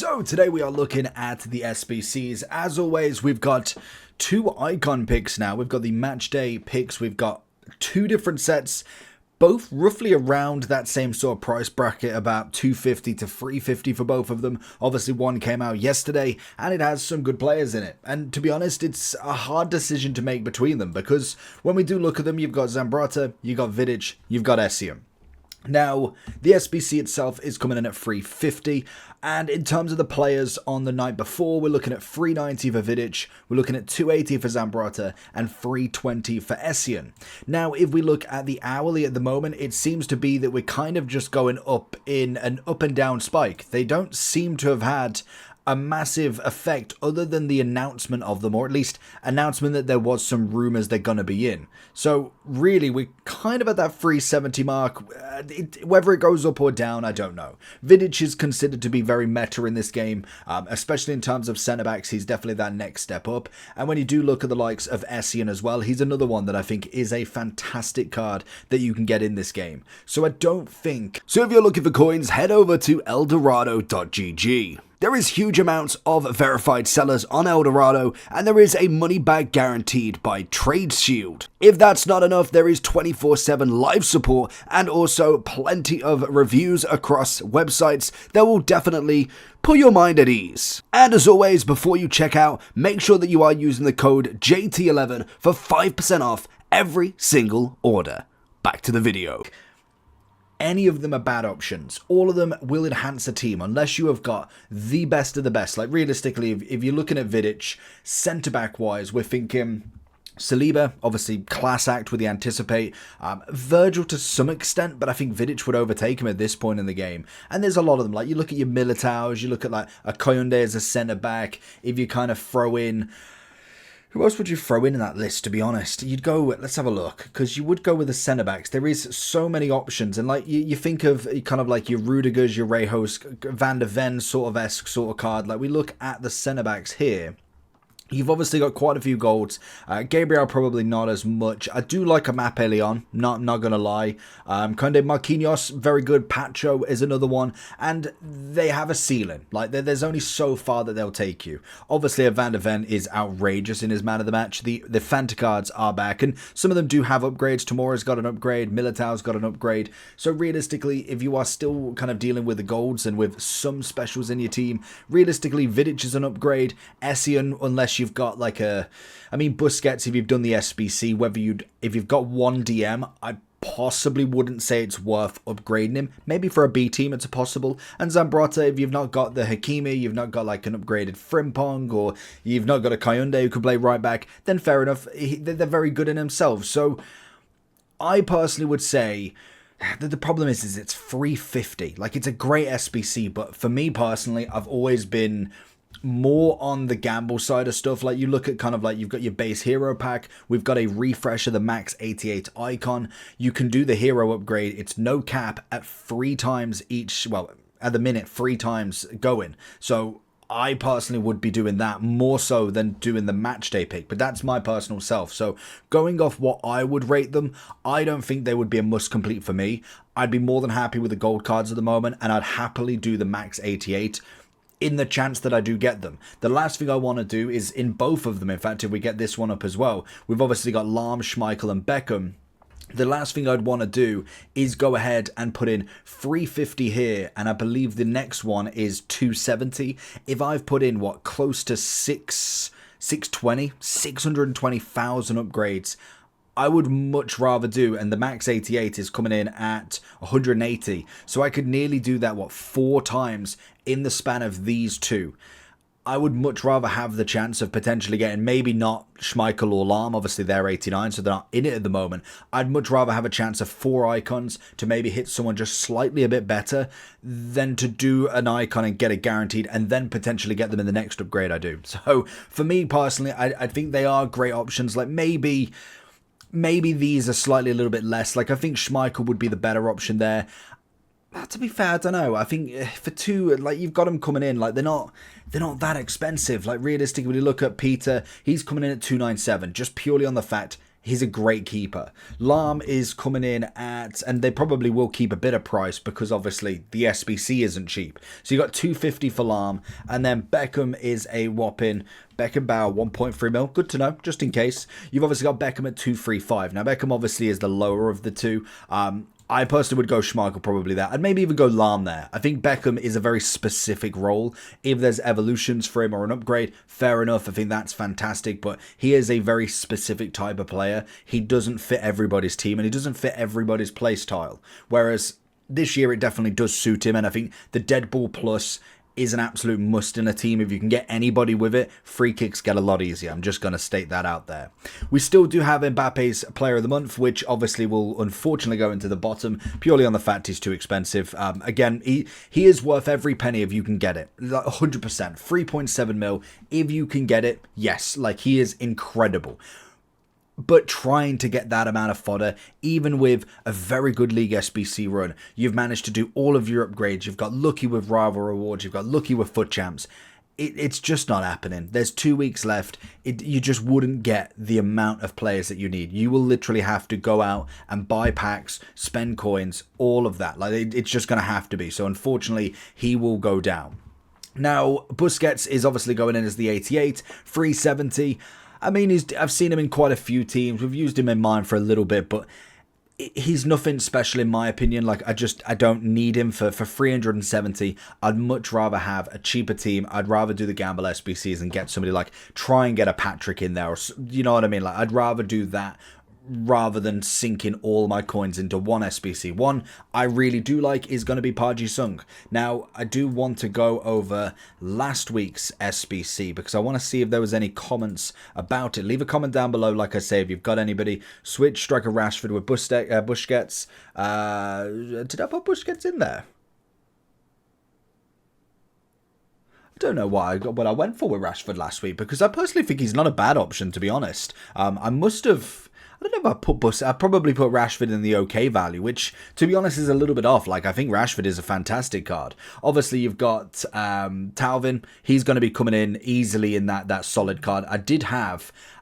So today we are looking at the SBCs. As always, we've got two icon picks now. We've got the match day picks. We've got two different sets, both roughly around that same sort of price bracket, about 250 to 350 for both of them. Obviously, one came out yesterday, and it has some good players in it. And to be honest, it's a hard decision to make between them, because when we do look at them, you've got Zambrotta, you've got Vidic, you've got Essien. Now, the SBC itself is coming in at 350, and in terms of the players on the night before, we're looking at 390 for Vidic, we're looking at 280 for Zambrotta, and 320 for Essien. Now, if we look at the hourly at the moment, it seems to be that we're kind of just going up in an up and down spike. They don't seem to have had a massive effect other than the announcement of them, or at least announcement that there was some rumors they're going to be in. So really, we're kind of at that 370 mark. Whether it goes up or down, I don't know. Vidic is considered to be very meta in this game, especially in terms of centre backs. He's definitely that next step up. And when you do look at the likes of Essien as well, he's another one that I think is a fantastic card that you can get in this game. So I don't think. So if you're looking for coins, head over to eldorado.gg. There is huge amounts of verified sellers on Eldorado, and there is a money back guaranteed by Trade Shield. If that's not enough, there is 24/7 live support and also plenty of reviews across websites that will definitely put your mind at ease. And as always, before you check out, make sure that you are using the code JT11 for 5% off every single order. Back to the video. Any of them are bad options. All of them will enhance a team unless you have got the best of the best. Like realistically, if you're looking at Vidic, centre-back wise, we're thinking Saliba, obviously class act with the anticipate. Virgil to some extent, but I think Vidic would overtake him at this point in the game. And there's a lot of them. Like you look at your Militaos, you look at like a Koyunde as a centre-back. If you kind of throw in... Who else would you throw in that list, to be honest? You'd go, let's have a look, because you would go with the centre-backs. There is so many options, and like you think of kind of like your Rudigers, your Rejos, Van der Ven sort of esque sort of card. Like we look at the centre-backs here. You've obviously got quite a few golds. Gabriel probably not as much. I do like a Map Leon, not gonna lie. Conde Marquinhos, very good. Pacho is another one, and they have a ceiling. Like there's only so far that they'll take you. Obviously, a Van der Ven is outrageous in his man of the match. The Fanta cards are back, and some of them do have upgrades. Tamora's got an upgrade. Militao's got an upgrade. So realistically, if you are still kind of dealing with the golds and with some specials in your team, realistically, Vidic is an upgrade. Essien, unless you've got like Busquets, if you've done the SBC, if you've got one DM, I possibly wouldn't say it's worth upgrading him. Maybe for a B team, it's possible. And Zambrotta, if you've not got the Hakimi, you've not got like an upgraded Frimpong, or you've not got a Koyunde who could play right back, then fair enough. They're very good in themselves. So I personally would say the problem is it's 350. Like it's a great SBC, but for me personally, I've always been more on the gamble side of stuff. Like you look at kind of like you've got your base hero pack, we've got a refresh of the max 88 icon, you can do the hero upgrade, it's no cap at 3 times each, well at the minute 3 times going. So I personally would be doing that more so than doing the match day pick, but that's my personal self. So going off what I would rate them, I don't think they would be a must complete for me. I'd be more than happy with the gold cards at the moment, and I'd happily do the max 88 in the chance that I do get them. The last thing I want to do is in both of them, in fact, if we get this one up as well, we've obviously got Lahm, Schmeichel and Beckham. The last thing I'd want to do is go ahead and put in 350 here, and I believe the next one is 270. If I've put in, what, close to 620,000 upgrades, I would much rather do, and the max 88 is coming in at 180, so I could nearly do that, what, 4 times in the span of these two. I would much rather have the chance of potentially getting, maybe not Schmeichel or Lahm, obviously they're 89, so they're not in it at the moment. I'd much rather have a chance of 4 icons to maybe hit someone just slightly a bit better than to do an icon and get it guaranteed and then potentially get them in the next upgrade I do. So for me personally, I think they are great options. Like maybe these are slightly a little bit less. Like I think Schmeichel would be the better option there. To be fair, I don't know. I think for 2, like you've got them coming in, like they're not that expensive. Like realistically, when you look at Peter, he's coming in at 297, just purely on the fact He's a great keeper. Lahm is coming in at, and they probably will keep a bit of price because obviously the SBC isn't cheap. So you got 250 for Lahm, and then Beckham is a whopping Beckenbauer 1.3 mil. Good to know, just in case. You've obviously got Beckham at 235. Now Beckham obviously is the lower of the two. I personally would go Schmeichel probably there. I'd maybe even go Lahm there. I think Beckham is a very specific role. If there's evolutions for him or an upgrade, fair enough. I think that's fantastic. But he is a very specific type of player. He doesn't fit everybody's team and he doesn't fit everybody's play style. Whereas this year it definitely does suit him. And I think the Dead Ball Plus is an absolute must in a team. If you can get anybody with it, free kicks get a lot easier. I'm just going to state that out there. We still do have Mbappe's Player of the Month, which obviously will unfortunately go into the bottom, purely on the fact he's too expensive. Again, he is worth every penny if you can get it. 100%. 3.7 mil. If you can get it, yes. Like, he is incredible. But trying to get that amount of fodder, even with a very good League SBC run, you've managed to do all of your upgrades. You've got lucky with rival rewards. You've got lucky with foot champs. It's just not happening. There's 2 weeks left. You just wouldn't get the amount of players that you need. You will literally have to go out and buy packs, spend coins, all of that. Like, it's just going to have to be. So unfortunately, he will go down. Now, Busquets is obviously going in as the 88, 370. I mean, I've seen him in quite a few teams. We've used him in mine for a little bit, but he's nothing special in my opinion. Like, I don't need him for 370. I'd much rather have a cheaper team. I'd rather do the gamble SBCs and get somebody like, try and get a Patrick in there. Or, you know what I mean? Like, I'd rather do that rather than sinking all my coins into one SBC. One I really do like is going to be Parji Sung. Now, I do want to go over last week's SBC because I want to see if there was any comments about it. Leave a comment down below, like I say, if you've got anybody. Switch striker Rashford with Busquets. Did I put Busquets in there? I don't know what I went for with Rashford last week because I personally think he's not a bad option, to be honest. I don't know if I probably put Rashford in the okay value, which, to be honest, is a little bit off. Like, I think Rashford is a fantastic card. Obviously, you've got Talvin. He's going to be coming in easily in that solid card.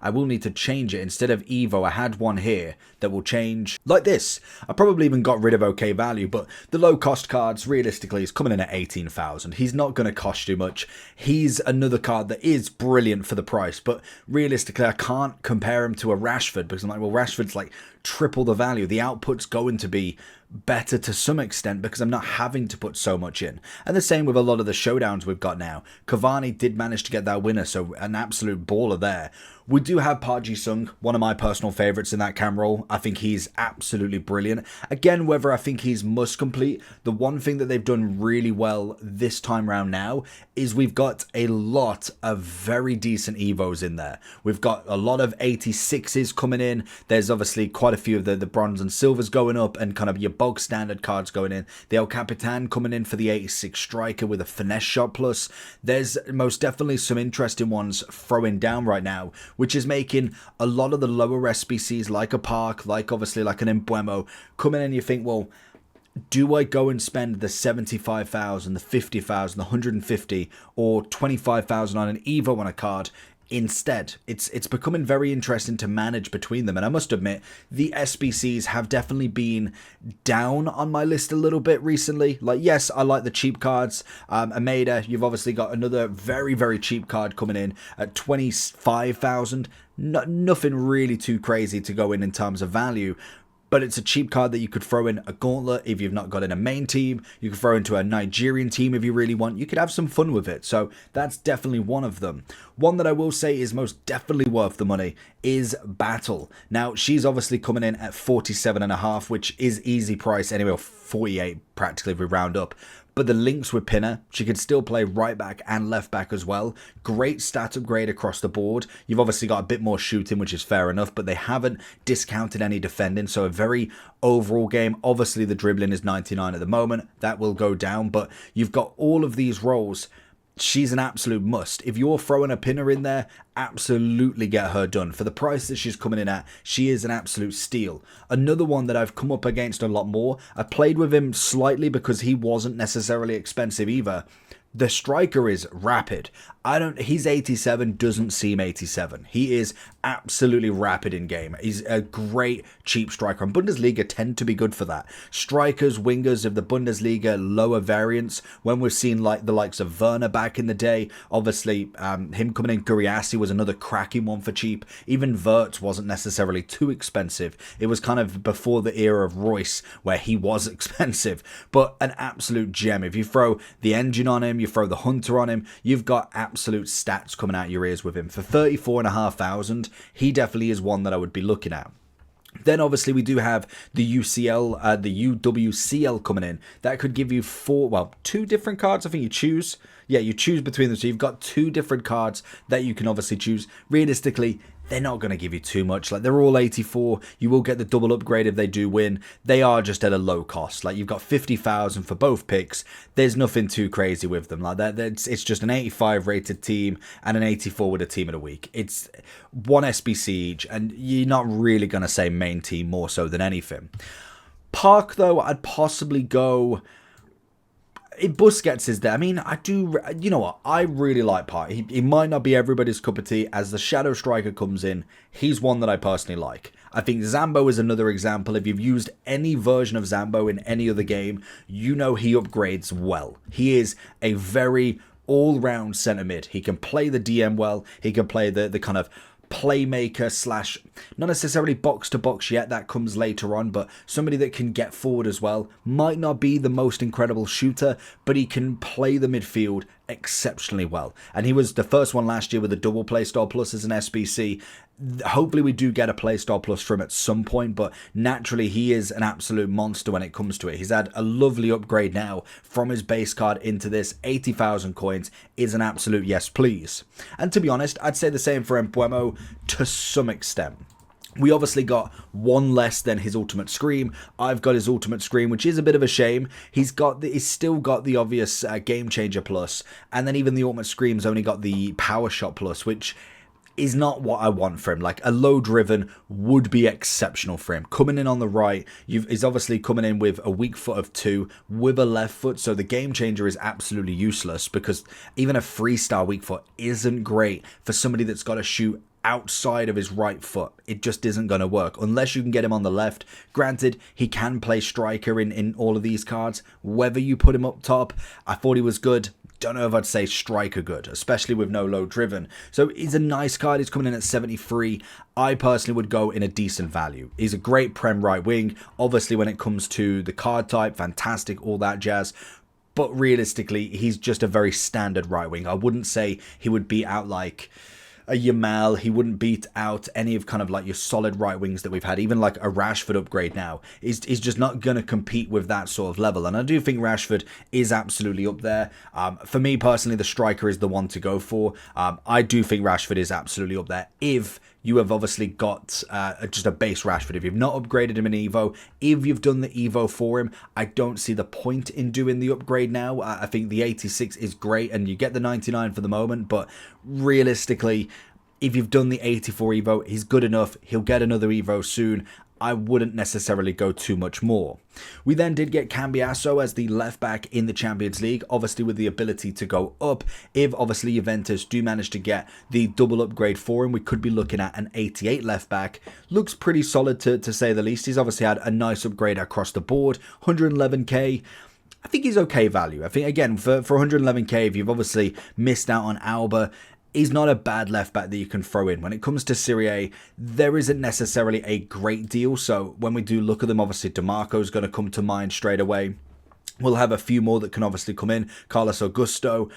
I will need to change it. Instead of Evo, I had one here that will change like this. I probably even got rid of okay value, but the low-cost cards, realistically, is coming in at 18,000. He's not going to cost too much. He's another card that is brilliant for the price, but realistically, I can't compare him to a Rashford because I'm like, well, Rashford's like triple the value. The output's going to be better to some extent because I'm not having to put so much in. And the same with a lot of the showdowns we've got now. Cavani did manage to get that winner, so an absolute baller there. We do have Parji Sung, one of my personal favourites in that cam roll. I think he's absolutely brilliant. Again, whether I think he's must complete, the one thing that they've done really well this time round now is we've got a lot of very decent Evos in there. We've got a lot of 86s coming in. There's obviously quite a few of the bronze and silvers going up and kind of your bog standard cards going in. The El Capitan coming in for the 86 striker with a finesse shot plus. There's most definitely some interesting ones throwing down right now, which is making a lot of the lower SBCs like a Park, like obviously like an Embuemo, come in and you think, well, do I go and spend the 75,000, the 50,000, the 150 or 25,000 on an Evo on a card instead? It's becoming very interesting to manage between them, and I must admit the SBCs have definitely been down on my list a little bit recently. Like, yes, I like the cheap cards. Ameda, you've obviously got another very, very cheap card coming in at 25,000. Nothing really too crazy to go in terms of value, but it's a cheap card that you could throw in a gauntlet if you've not got in a main team. You could throw into a Nigerian team if you really want. You could have some fun with it. So that's definitely one of them. One that I will say is most definitely worth the money is Battle. Now, she's obviously coming in at 47.5, which is easy price anyway, 48 practically if we round up. But the links with Pinner, she could still play right back and left back as well. Great stat upgrade across the board. You've obviously got a bit more shooting, which is fair enough, but they haven't discounted any defending. So a very overall game. Obviously, the dribbling is 99 at the moment. That will go down, but you've got all of these roles. She's an absolute must. If you're throwing a Pinner in there, absolutely get her done. For the price that she's coming in at, she is an absolute steal. Another one that I've come up against a lot more. I played with him slightly because he wasn't necessarily expensive either. The striker is rapid. His 87 doesn't seem 87. He is absolutely rapid in game. He's a great cheap striker, and Bundesliga tend to be good for that. Strikers, wingers of the Bundesliga, lower variants. When we've seen like the likes of Werner back in the day, obviously him coming in, Guriassi was another cracking one for cheap. Even Wirtz wasn't necessarily too expensive. It was kind of before the era of Royce where he was expensive, but an absolute gem. If you throw the engine on him, you throw the Hunter on him, you've got absolute stats coming out your ears with him. For 34,500, he definitely is one that I would be looking at. Then obviously we do have the UCL, the UWCL coming in. That could give you two different cards. I think you choose. Yeah, you choose between them. So you've got two different cards that you can obviously choose. Realistically, they're not going to give you too much. Like, they're all 84. You will get the double upgrade if they do win. They are just at a low cost. Like, you've got 50,000 for both picks. There's nothing too crazy with them. Like that, it's just an 85 rated team and an 84 with a team of the week. It's one SBC each, and you're not really going to say main team more so than anything. Park, though, I'd possibly go... Busquets is there. I mean, you know what? I really like Park. He might not be everybody's cup of tea. As the shadow striker comes in, he's one that I personally like. I think Zambo is another example. If you've used any version of Zambo in any other game, you know he upgrades well. He is a very all-round centre mid. He can play the DM well. He can play the kind of playmaker slash, not necessarily box to box yet, that comes later on, but somebody that can get forward as well. Might not be the most incredible shooter, but he can play the midfield exceptionally well. And he was the first one last year with a double playstyle plus as an SBC. Hopefully we do get a playstyle plus from him at some point, but naturally he is an absolute monster when it comes to it. He's had a lovely upgrade now from his base card into this. 80,000 coins is an absolute yes please. And to be honest, I'd say the same for Mbuemo to some extent. We obviously got one less than his Ultimate Scream. I've got his Ultimate Scream, which is a bit of a shame. He's still got the obvious Game Changer plus, and then even the Ultimate Scream's only got the Power Shot plus, which is not what I want for him. Like, a low driven would be exceptional for him. Coming in on the right, he's obviously coming in with a weak foot of 2 with a left foot, so the Game Changer is absolutely useless because even a 3-star weak foot isn't great for somebody that's got to shoot outside of his right foot. It just isn't going to work unless you can get him on the left. Granted, he can play striker in all of these cards. Whether you put him up top, I thought he was good. Don't know if I'd say striker good, especially with no low driven. So he's a nice card. He's coming in at 73. I personally would go in a decent value. He's a great Prem right wing. Obviously, when it comes to the card type, fantastic, all that jazz. But realistically, he's just a very standard right wing. I wouldn't say he would be out like a Yamal. He wouldn't beat out any of kind of like your solid right wings that we've had. Even like a Rashford upgrade now is just not going to compete with that sort of level. And I do think Rashford is absolutely up there. For me personally, the striker is the one to go for. I do think Rashford is absolutely up there if you have obviously got just a base Rashford. If you've not upgraded him in Evo, if you've done the Evo for him, I don't see the point in doing the upgrade now. I think the 86 is great and you get the 99 for the moment, but realistically, if you've done the 84 Evo, he's good enough. He'll get another Evo soon. I wouldn't necessarily go too much more. We then did get Cambiasso as the left back in the Champions League, obviously with the ability to go up. If obviously Juventus do manage to get the double upgrade for him, we could be looking at an 88 left back. Looks pretty solid to say the least. He's obviously had a nice upgrade across the board, 111k. I think he's okay value. I think, again, for 111k, if you've obviously missed out on Alba, he's not a bad left back that you can throw in. When it comes to Serie A, there isn't necessarily a great deal. So when we do look at them, obviously DeMarco's going to come to mind straight away. We'll have a few more that can obviously come in. Carlos Augusto,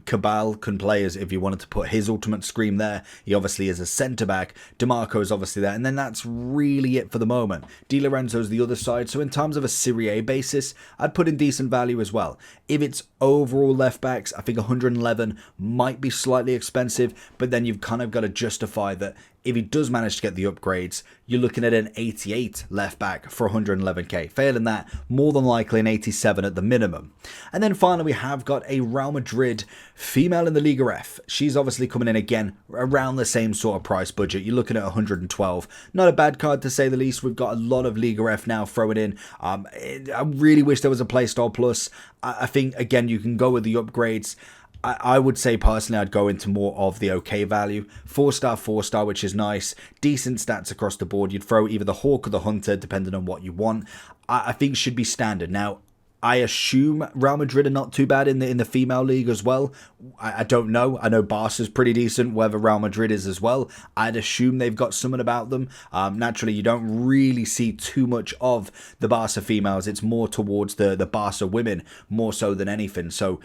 Cabal can play as if you wanted to put his Ultimate Scream there. He obviously is a centre-back. DeMarco is obviously there. And then that's really it for the moment. Di Lorenzo's the other side. So in terms of a Serie A basis, I'd put in decent value as well. If it's overall left-backs, I think 111 might be slightly expensive. But then you've kind of got to justify that if he does manage to get the upgrades, you're looking at an 88 left back for 111k. Failing that, more than likely an 87 at the minimum. And then finally, we have got a Real Madrid female in the Liga F. She's obviously coming in again around the same sort of price budget. You're looking at 112. Not a bad card to say the least. We've got a lot of Liga F now throwing in. I really wish there was a Playstyle Plus. I think, again, you can go with the upgrades. I would say personally I'd go into more of the okay value. 4-star, 4-star, which is nice. Decent stats across the board. You'd throw either the Hawk or the Hunter, depending on what you want. I think should be standard. Now, I assume Real Madrid are not too bad in the female league as well. I don't know. I know Barca's pretty decent, whether Real Madrid is as well. I'd assume they've got something about them. Naturally, you don't really see too much of the Barca females. It's more towards the Barca women, more so than anything. So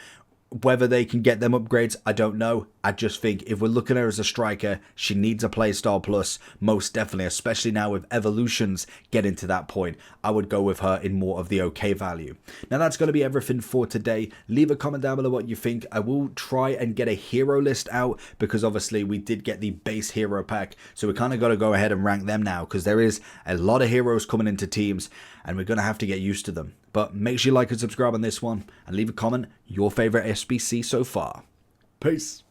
whether they can get them upgrades, I don't know. I just think if we're looking at her as a striker, she needs a Playstyle Plus, most definitely, especially now with evolutions getting to that point. I would go with her in more of the okay value. Now that's going to be everything for today. Leave a comment down below what you think. I will try and get a hero list out because obviously we did get the base hero pack, so we kind of got to go ahead and rank them now because there is a lot of heroes coming into teams and we're going to have to get used to them. But make sure you like and subscribe on this one and leave a comment your favorite SBC so far. Peace.